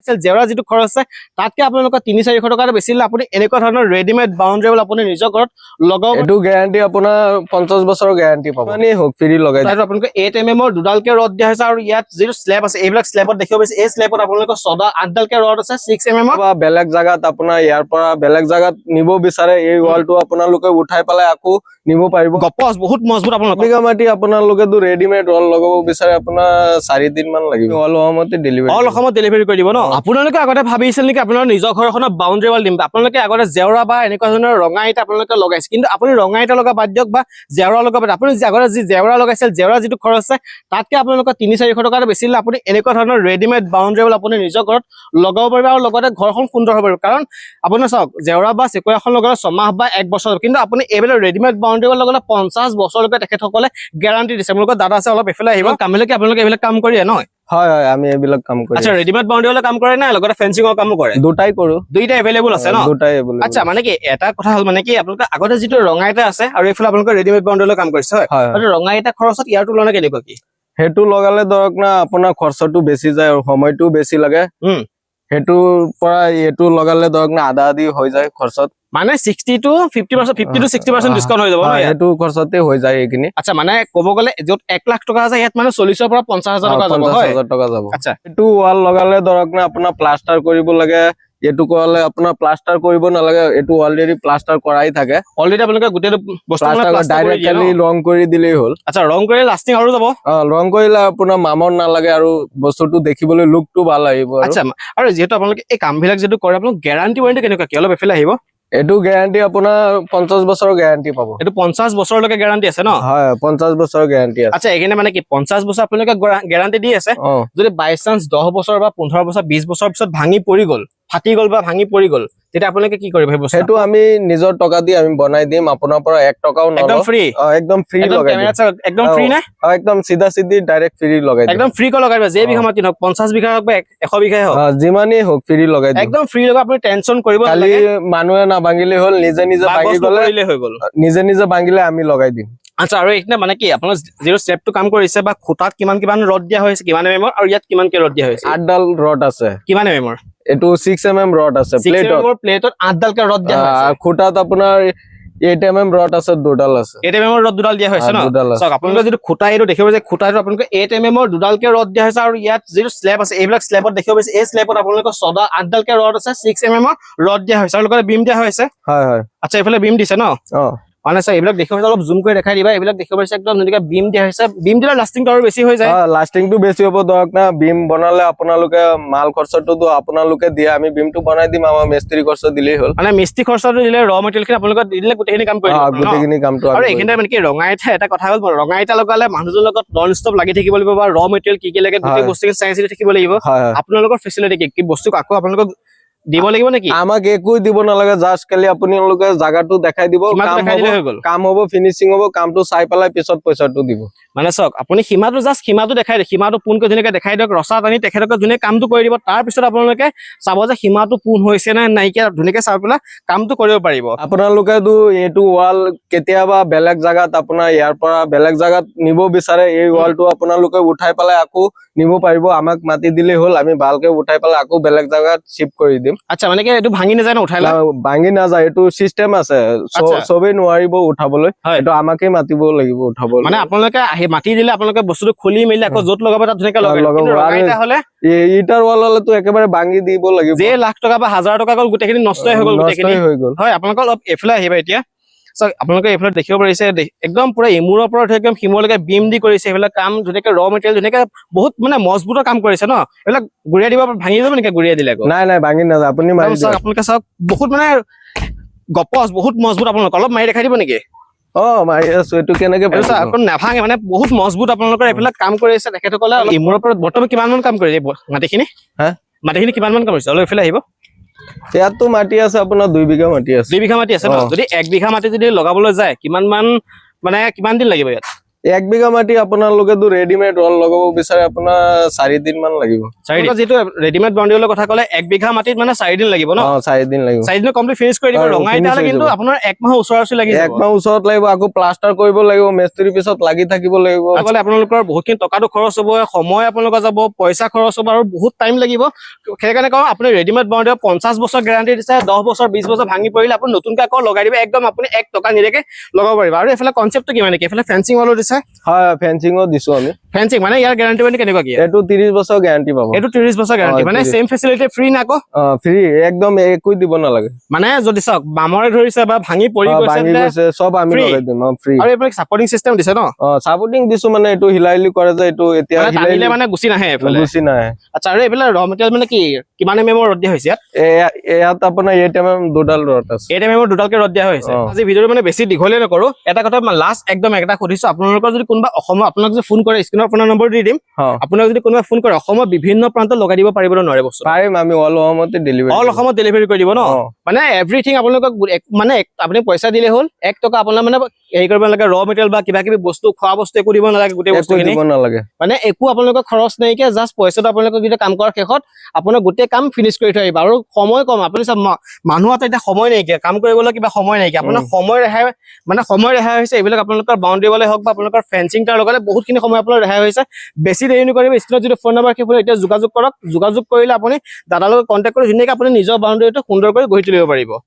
লগাইছিল জেওৰা যিটো খৰচ আছে তাতকে আপোনালোকৰ 3-400 টকা বেছি দিলে আপুনি এনেকুৱা ধৰণৰ ৰেডিমেড বাউণ্ডাৰী ৱাল আপুনি নিজৰ ঘৰত লগাব। এটো গ্যাৰান্টি আপোনাৰ 50 বছৰৰ গ্যাৰান্টি পাব মানে হোক ফ্ৰী লগাই তাত আপোনালোকে 8 mm ৰ দুডালকে ৰড দিয়া হৈছে আৰু ইয়াত যিটো স্ল্যাব আছে এইবিলাক স্ল্যাবত দেখিব পাইছে এই স্ল্যাবত আপোনালোকৰ 8ডালকে ৰড আছে 6 mm বা বেলেগ জায়গাত আপোনাৰ ইয়াৰ পৰা বেলেগ জায়গাত নিব বিচাৰে এই ৱালটো আপোনালোকে উঠাই পেলাই আকৌ নিব পাৰিব। গপচ বহুত মজবুত আপোনালোকৰ বিঘা মাটি আপোনালোকে তো ৰেডিমেড ৱাল লগাব বিচাৰে আপোনাৰ 4 দিন মান লাগিব অল অসমতে ডেলিভাৰী অল অসমত ডেলিভাৰী কৰি দিব ন। আপোনালোকে আগতে ভাবিছিল নেকি আপোনাৰ নিজৰ ঘৰখনত বাউণ্ডাৰী ৱাল দিম আপোনালোকে আগতে জেওৰা বা এনেকুৱা ধৰণৰ ৰঙা ইটা আপোনালোকে লগাইছে কিন্তু আপুনি ৰঙা ইটা লগা বাদ দিয়ক বা জেওৰা লগা বাদ আপুনি আগতে যি জেওৰা লগাইছিল জেওৰা যিটো খৰচ আছে তাতকে আপোনালোকৰ 3-400 টকা বেছি দিলে আপুনি এনেকুৱা ধৰণৰ ৰেডিমেড বাউণ্ডাৰী ৱাল আপুনি নিজৰ ঘৰত লগাব পাৰিব আৰু লগতে ঘৰখন সুন্দৰ হ'ব পাৰিব। কাৰণ আপোনাৰ চাওক জেওৰা বা চেকুৰাখন লগালে 6 মাহ বা 1 বছৰ কিন্তু আপুনি এইবিলাক ৰেডিমেড বাউণ্ডাৰী ৱাল লগালে 50 বছৰলৈকে তেখেতসকলে গ্যাৰান্টি দিছে। মোৰ লগত দাদা আছে অলপ এফালে আহিব কামলৈকে আপোনালোকে এইবিলাক কাম কৰি নহয় হয় হয় আমি এইবিলাক কাম কৰি। আচ্ছা ৰেডিমেড বাউণ্ডাৰী ৱালৰ কাম কৰে না লগতে ফেন্সিংৰ কামো কৰে দুটাই কৰো দুইটা এভেইলেবল আছে ন দুটাই এভেইলেবল আচ্ছা মানে কি এটা কথা হল মানে কি আপোনালোকে আগতে যিটো ৰঙা ইটা আছে আৰু এইফালে আপোনালোকে ৰেডিমেড বাউণ্ডাৰী ৱালৰ কাম কৰিছে হয় আৰু ৰঙা ইটা খৰচত ইয়াৰ তুলনা কেনেকুৱা কি হেতু লগালে ধৰক না আপোনাৰ খৰচটো বেছি যায় আৰু সময়টো বেছি লাগে হেতু পৰা এটো লগালে ধৰক না আধা আধি হৈ যায় খৰচত মানে 60 to 50% 50 to 60% ডিসকাউন্ট হৈ যাব ন হেতু খৰচতে হৈ যায় এইখিনি। আচ্ছা মানে ক'ব গলে যত 1 লাখ টকা আছে ইয়াত মানে 40 ৰ পৰা 50,000 টকা যাব হয় 50,000 টকা যাব। আচ্ছা এটো ওয়াল লগালে ধৰক না আপোনাৰ প্লাষ্টাৰ কৰিব লাগে এটো কোৱালে আপোনাৰ প্লাষ্টাৰ কৰিব নালাগে এটো অলৰেডি প্লাষ্টাৰ কৰাই থাকে অলৰেডি আপোনালোকে গোটেই বস্তুটো প্লাষ্টাৰ ডাইৰেক্টলি ৰং কৰি দিলেই হ'ল। আচ্ছা ৰং কৰি লাষ্টিং আৰু যাব ৰং কৰিলে আপোনাৰ মামৰ নালাগে আৰু বস্তুটো দেখিবলৈ লুকটো ভাল আহিব। আচ্ছা আৰু যেহেতু আপোনালোকে এই কামবিলাক যেটো কৰে আপোনালোক গ্যাৰান্টি ওয়াৰেন্টি কেনেকুৱা কি অলপ এফালে আহিব এটো গ্যাৰান্টি আপোনাৰ 50 বছৰৰ গ্যাৰান্টি পাব। এটো 50 বছৰলৈকে গ্যাৰান্টি আছে ন হয় 50 বছৰৰ গ্যাৰান্টি আছে। আচ্ছা এখানে মানে কি 50 বছৰ আপোনালোকে গ্যাৰান্টি দি আছে যদি বাই চান্স 10 বছৰ বা 15 বছৰ 20 বছৰ পিছত ভাঙি পৰি গল ফাটি গল বা ভাঙি পৰি গল তেতিয়া আপোনালোকে কি কৰিব সেই বস্তু হেতু আমি নিজৰ টকা দি আমি বনাই দিম আপোনাৰ পৰা 1 টকাও নলও একদম ফ্ৰী একদম ফ্ৰী লগাই দিম একদম ফ্ৰী না একদম সিধা সিধি ডাইৰেক্ট ফ্ৰী লগাই দিম একদম ফ্ৰী ক লগাই দিবা যে বিঘা মাটি নক 50 বিঘা হক বা 100 বিঘা হক যিমানে হক ফ্ৰী লগাই দিম একদম ফ্ৰী লগা আপুনি টেনচন কৰিব নালাগে মানুহে না ভাঙিলে হল নিজে নিজে ভাঙি গলে হৈ গল নিজে নিজে ভাঙিলে আমি লগাই দিম। আচ্ছা আৰু এইখানে মানে কি আপোনাৰ জিৰো স্টেপটো কাম কৰিছে বা খুটাত কিমান ৰড দিয়া হৈছে কিমান এমএম আৰু ইয়াত কিমান কে ৰড দিয়া হৈছে 8 ডাল ৰড আছে কিমান এমএম এটো 6 mm ৰড আছে প্লেটত 8 ডালকে ৰড দিয়া হৈছে খুটাত আপোনাৰ 8 mm ৰড আছে দুডাল আছে 8 mm ৰড দুডাল দিয়া হৈছে ন সক আপোনালোকে যদি খুটা এটো দেখিব যে খুটাটো আপোনালোকে 8 mm দুডালকে ৰড দিয়া হৈছে আৰু ইয়াত যিটো স্ল্যাব আছে এইবিলাক স্ল্যাবত দেখিব পাইছে এই স্ল্যাবত আপোনালোকে 8 ডালকে ৰড আছে 6 mm ৰড দিয়া হৈছে আৰু লগতে বিম দিয়া হৈছে হয় হয় আচ্ছা এইফালে বিম দিছে ন মানে স্যার এইবিলাক দেখিব অলপ জুম কৰি দেখাই দিবা এইবিলাক দেখিব পাইছে একদম ধুনিকা বিম দিয়া হৈছে বিম দিলে লাষ্টিংটো আৰু বেছি হৈ যায় লাষ্টিংটো বেছি হ'ব ধৰক না বিম বনালে আপোনালোকে মাল খৰচটো আপোনালোকে দিয়া আমি বিমটো বনাই দিম আমাৰ মিস্ত্ৰী খৰচ দিলেই হ'ল মানে মিস্ত্ৰী খৰচটো দিলে ৰ মেটেৰিয়েল খিনি আপোনালোকে দিলে গোটেইখিনি কাম কৰি দিব গোটেইখিনি কামটো আৰু এইখিনিতে মানে কি ৰঙা ইটা এটা কথা হ'ল ৰঙা ইটা লগালে মানুহজনৰ লগত নন ষ্টপ লাগি থাকিব লাগিব বা ৰ মেটেৰিয়েল কি লাগে গোটেই বস্তুখিনি চাই চিতি থাকিব লাগিব আপোনালোকৰ ফেচিলিটি কি বস্তু আকৌ আপোনালোকক দিব লাগিব নেকি আমাক একো দিব নালাগে জাস্ট খালি আপোনালোকে জায়গাটো দেখাই দিব কাম হ'ব ফিনিশিং হ'ব কামটো চাই পেলাই পিছত পইচাটো দিব মানে সক আপুনি সীমাটো জাস্ট সীমাটো দেখাই দিয়ক সীমাটো পুন কৰি ধুনিয়াকে দেখাই দিয়ক ৰচা টানি তেখেতক ধুনিয়াকে কামটো কৰি দিব তাৰ পিছত আপোনালোকে চাব যে সীমাটো পুন হৈছে না নাইকিয়া ধুনিয়াকে চাই পেলাই কামটো কৰিব পাৰিব। আপোনালোকে তো এটো ওয়াল কেতিয়াবা বেলেগ জায়গাত আপোনাৰ ইয়াৰ পৰা বেলেগ জায়গাত নিব বিচাৰে এই ওয়ালটো আপোনালোকে উঠাই পেলাই আকৌ নিব পাৰিব আমাক মাটি দিলে হ'ল আমি ভালকে উঠাই পেলাই আকৌ বেলেগ জায়গাত শিফট কৰি দিম। আচ্ছা মানে কি এটো ভাঙি নাযায় না উঠাইলা ভাঙি নাযায় এটো সিস্টেম আছে সবে নোৱাৰিব উঠাবলৈ এটো আমাকে মাতিব লাগিব উঠাবলৈ মানে আপোনালোকে আহি মাটি দিলে আপোনালোকে বস্তুটো খুলি মেলি আকৌ যত লগাব তাত ধুনিয়াকে লগাব কিন্তু ৰঙাইটা হলে ইটাৰ ওয়াল হলে তো একেবাৰে ভাঙি দিব লাগিব যে লাখ টকা বা 1000 টকা গল গোটেইখিনি নষ্ট হৈ গল গোটেইখিনি হয় আপোনালোকে অলপ এফলা আহিবা এতিয়া আপোনালোকে এফলা দেখিব পাৰিছে একদম পুৰা ইমুৰৰ পৰা একদম হিমলৈকে বিম দি কৰিছে এফলা কাম ধুনিয়াকে ৰ মেটেৰিয়েল ধুনিয়াকে বহুত মানে মজবুতৰ কাম কৰিছে ন এফলা গুৰিয়া দিব ভাঙি যাব নেকি গুৰিয়া দিলে নাই নাই ভাঙি নাযায় আপুনি মাৰি দিয়ক আপোনালোকে চাওক বহুত মানে গপচ বহুত মজবুত আপোনালোক অলপ মাৰি দেখাই দিব নেকি মাৰি আছো এটো কেনেকে আকৌ নাভাঙে মানে বহুত মজবুত আপোনালোকৰ এইবিলাক কাম কৰিছে তেখেতসকলে ইমুৰৰ পৰা বৰ্তমান কিমান মান কাম কৰিছে মাটিখিনি মাটিখিনি কিমান মান কাম কৰিছে অলপ এফালে আহিব ইয়াতো মাটি আছে আপোনাৰ 2 বিঘা মাটি আছে 2 বিঘা মাটি আছে ন যদি 1 বিঘা মাটি যদি লগাবলৈ যায় কিমান মান মানে কিমান দিন লাগিব ইয়াত 1 বিঘা মাটি আপোনালোকেতো ৰেডিমেড ৱাল লগাব বিচাৰে আপোনাৰ 4 দিন মান লাগিব। যেহেতু ৰেডিমেড বাউণ্ডাৰী ৱালৰ কথা ক'লে 1 বিঘা মাটিত মানে 4 দিন লাগিব ন? 4 দিন লাগিব। 4 দিনত কমপ্লিট ফিনিশ কৰি দিব। ৰঙা ইটা হ'লে কিন্তু আপোনাৰ 1 মাহৰ ওচৰা-ওচৰি লাগি যাব। 1 মাহ ওচৰত লাগিব, আকৌ প্লাষ্টাৰ কৰিব লাগিব, মিস্ত্ৰী পিছত লাগি থাকিব লাগিব। আগলে আপোনালোকৰ বহুতখিনি টকাটো খৰচ হ'ব, সময় আপোনালোকৰ যাব, পইচা খৰচ হ'ব আৰু বহুত টাইম লাগিব। সেইকাৰণে কওঁ আপুনি ৰেডিমেড বাউণ্ডাৰী 50 বছৰ গেৰাণ্টি দিছে, 10 বছৰ 20 বছৰ ভাঙি পৰিলে আপুনি নতুনকৈ আকৌ লগাই দিব, একদম আপুনি 1 টকা নিদিয়াকৈ লগাব পাৰিব। আৰু এইফালে কনচেপ্টটো কিমান নেকি? এইফালে ফেন্সিং ৱালো দিছে। হয়, ফেন্সিংও দিছো আমি। ফেন্সিং মানে ইয়াৰ গেৰাণ্টি মানে কেনেকুৱা কি? এইটো 30 বছৰ গেৰাণ্টি পাব। এইটো 30 বছৰ গেৰাণ্টি মানে সেম ফেচিলিটি ফ্ৰী না আকৌ? ফ্ৰী, একদম একো দিব নালাগে। মানে যদি চাওক বামৰে ধৰিছে বা ভাঙি পৰি গৈছে সব আমি লগাই দিম, ফ্ৰী। আৰু এইফালে সাপোৰ্টিং সিস্টেম দিছে ন? সাপোৰ্টিং দিছো, মানে এইটো হিলাইলি কৰে যে এইটো এতিয়া হিলাইলে মানে গুচি নাহে এইফালে। গুচি নাহে। আচ্ছা, আৰু এইফালে ৰ মেটেৰিয়েল মানে কি কিমান এমএমৰ ৰড দিয়া হৈছে ইয়াত? ইয়াত আপোনাৰ 8 mm দুডাল ৰড আছে। 8 mm দুডালকে ৰড দিয়া হৈছে। আজি ভিডিঅ'টো মানে বেছি দীঘলীয়া নকৰো, এটা কথা লাষ্ট একদম এটা সুধিছো, আপোনালোকৰ যদি কোনোবা অসমৰ আপোনাক যদি ফোন কৰে, স্ক্ৰীনৰ ফোনৰ নম্বৰ দি দিম, আপোনাক যদি কোনোবা ফোন কৰে অসমৰ বিভিন্ন প্ৰান্তত লগাই দিব পাৰিব নে নোৱাৰে বস্তু? পাৰিম, আমি অল অসমতে ডেলিভাৰী কৰি দিব ন? মানে এভৰিথিং আপোনালোকক মানে আপুনি পইচা দিলে হ'ল, 1 টকা আপোনাৰ মানে হেৰি কৰিব নালাগে, ৰ মেটেৰিয়েল বা কিবা কিবি বস্তু খোৱা বস্তু একো দিব নালাগে, গোটেই বস্তুখিনি দিব নালাগে। মানে একো আপোনালোকৰ খৰচ নাইকিয়া, জাষ্ট পইচাটো আপোনালোকক যেতিয়া কাম কৰাৰ শেষত আপোনাৰ গোটেই কাম ফিনিছ কৰি থৈ আহিব। আৰু সময় কম, আপুনি চাওক মানুহৰ এতিয়া সময় নাইকিয়া, কাম কৰিবলৈ কিবা সময় নাইকিয়া, আপোনাৰ সময় ৰেহাই মানে সময় ৰেহাই হৈছে। এইবিলাক আপোনালোকৰ বাউণ্ডাৰী ৱালে হওক বা আপোনালোকৰ ফেন্সিং তাৰ লগালে বহুতখিনি সময় আপোনাৰ ৰেহাই হৈছে। বেছি দেৰি নকৰিব, স্ক্ৰীনত যিটো ফোন নম্বৰ সেইবোৰ এতিয়া যোগাযোগ কৰক। যোগাযোগ কৰিলে আপুনি দাদাৰ লগত কণ্টেক্ট কৰি ধুনীয়াকৈ আপুনি নিজৰ বাউণ্ডাৰীটো সুন্দৰ কৰি গঢ়ি তুলিব পাৰিব।